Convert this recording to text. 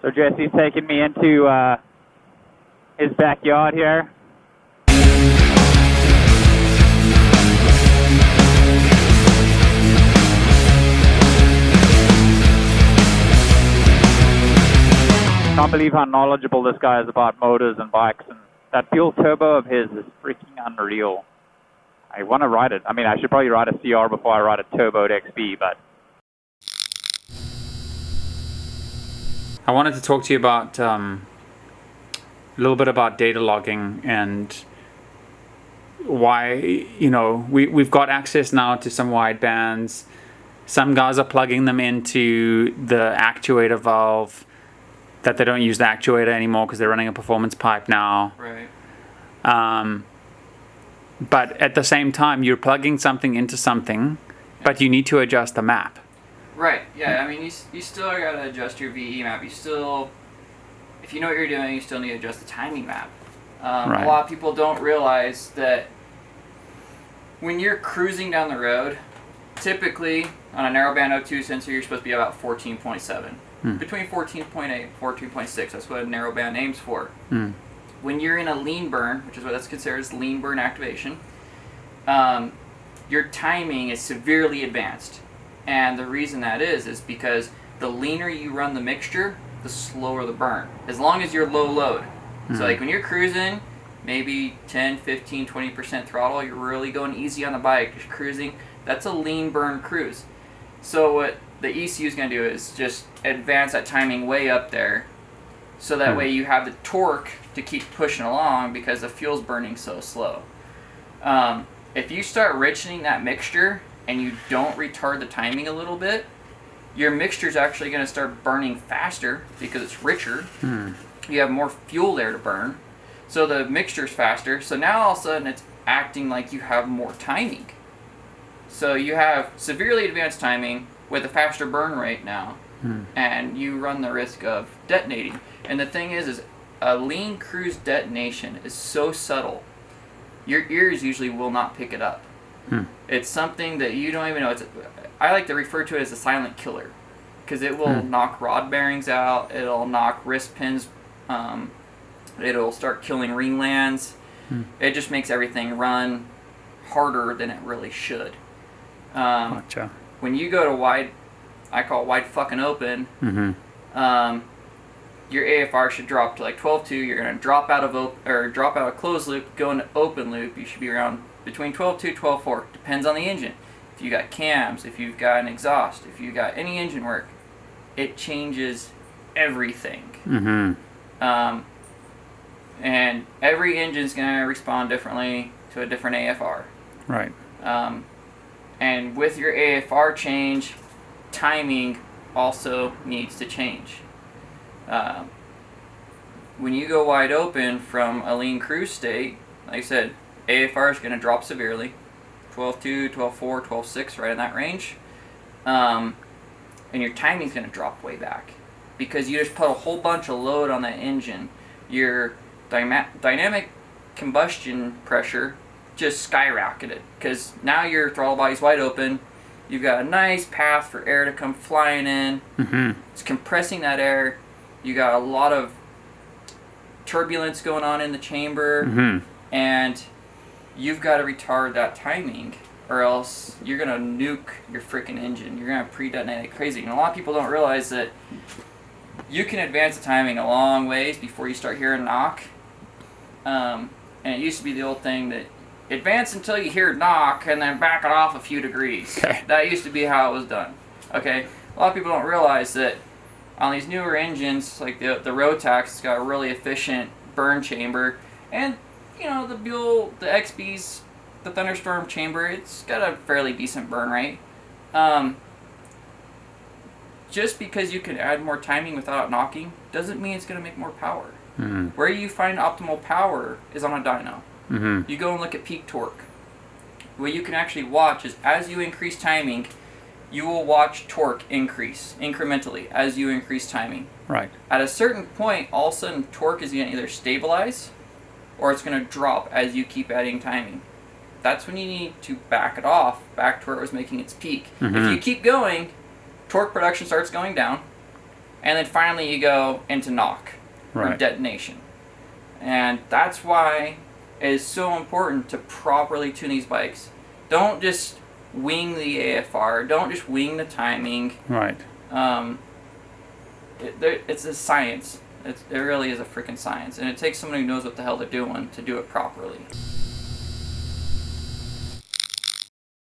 So Jesse's taking me into his backyard here. Can't believe how knowledgeable this guy is about motors and bikes, and that fuel turbo of his is freaking unreal. I want to ride it. I mean, I should probably ride a CR before I ride a turboed XB, but... I wanted to talk to you about a little bit about data logging and why, you know, we've got access now to some wide bands. Some guys are plugging them into the actuator valve that they don't use the actuator anymore because they're running a performance pipe now. Right. But at the same time, you're plugging something into something, but you need to adjust the map. Right, yeah, I mean, you still got to adjust your VE map. You still, if you know what you're doing, you still need to adjust the timing map. Right. A lot of people don't realize that when you're cruising down the road, typically on a narrowband O2 sensor, you're supposed to be about 14.7. Between 14.8 and 14.6, that's what a narrowband aims for. When you're in a lean burn, which is what that's considered as lean burn activation, your timing is severely advanced. And the reason that is because the leaner you run the mixture, the slower the burn, as long as you're low load. So like when you're cruising, maybe 10, 15, 20% throttle, you're really going easy on the bike, just cruising, that's a lean burn cruise. So what the ECU is going to do is just advance that timing way up there, so that way you have the torque to keep pushing along because the fuel's burning so slow. If you start richening that mixture and you don't retard the timing a little bit, your mixture's actually going to start burning faster because it's richer. You have more fuel there to burn, so the mixture's faster. So now all of a sudden it's acting like you have more timing. So you have severely advanced timing with a faster burn rate now, and you run the risk of detonating. And the thing is a lean cruise detonation is so subtle, your ears usually will not pick it up. It's something that you don't even know. I like to refer to it as a silent killer, because it will knock rod bearings out, it'll knock wrist pins, it'll start killing ring lands. It just makes everything run harder than it really should. Gotcha. When you go to wide, I call it wide fucking open, your AFR should drop to like 12.2. You're going to drop out of closed loop, go into open loop. You should be around between 12.2, 12.4. Depends on the engine. If you got cams, if you've got an exhaust, if you got any engine work, it changes everything. And every engine's going to respond differently to a different AFR. Right. And with your AFR change, timing also needs to change. When you go wide open from a lean cruise state, like I said, AFR is going to drop severely. 12.2, 12.4, 12.6, right in that range. And your timing is going to drop way back, because you just put a whole bunch of load on that engine. Your dynamic combustion pressure just skyrocketed, because now your throttle body's wide open. You've got a nice path for air to come flying in. It's compressing that air. You got a lot of turbulence going on in the chamber, and you've got to retard that timing, or else you're going to nuke your freaking engine. You're going to pre-detonate it crazy. And a lot of people don't realize that you can advance the timing a long ways before you start hearing knock. And it used to be the old thing that advance until you hear knock and then back it off a few degrees. That used to be how it was done. Okay, a lot of people don't realize that on these newer engines, like the Rotax, it's got a really efficient burn chamber, and you know the Buell, the XB's, the Thunderstorm chamber, it's got a fairly decent burn rate. Just because you can add more timing without knocking doesn't mean it's going to make more power. Where you find optimal power is on a dyno. You go and look at peak torque. What you can actually watch is, as you increase timing, you will watch torque increase incrementally as you increase timing. Right. At a certain point, all of a sudden, torque is going to either stabilize or it's going to drop as you keep adding timing. That's when you need to back it off, back to where it was making its peak. If you keep going, torque production starts going down, And then finally you go into knock, or Right. detonation. And that's why it is so important to properly tune these bikes. Don't just wing the AFR. Don't just wing the timing. Right. It's a science. It really is a freaking science. And it takes someone who knows what the hell they're doing to do it properly.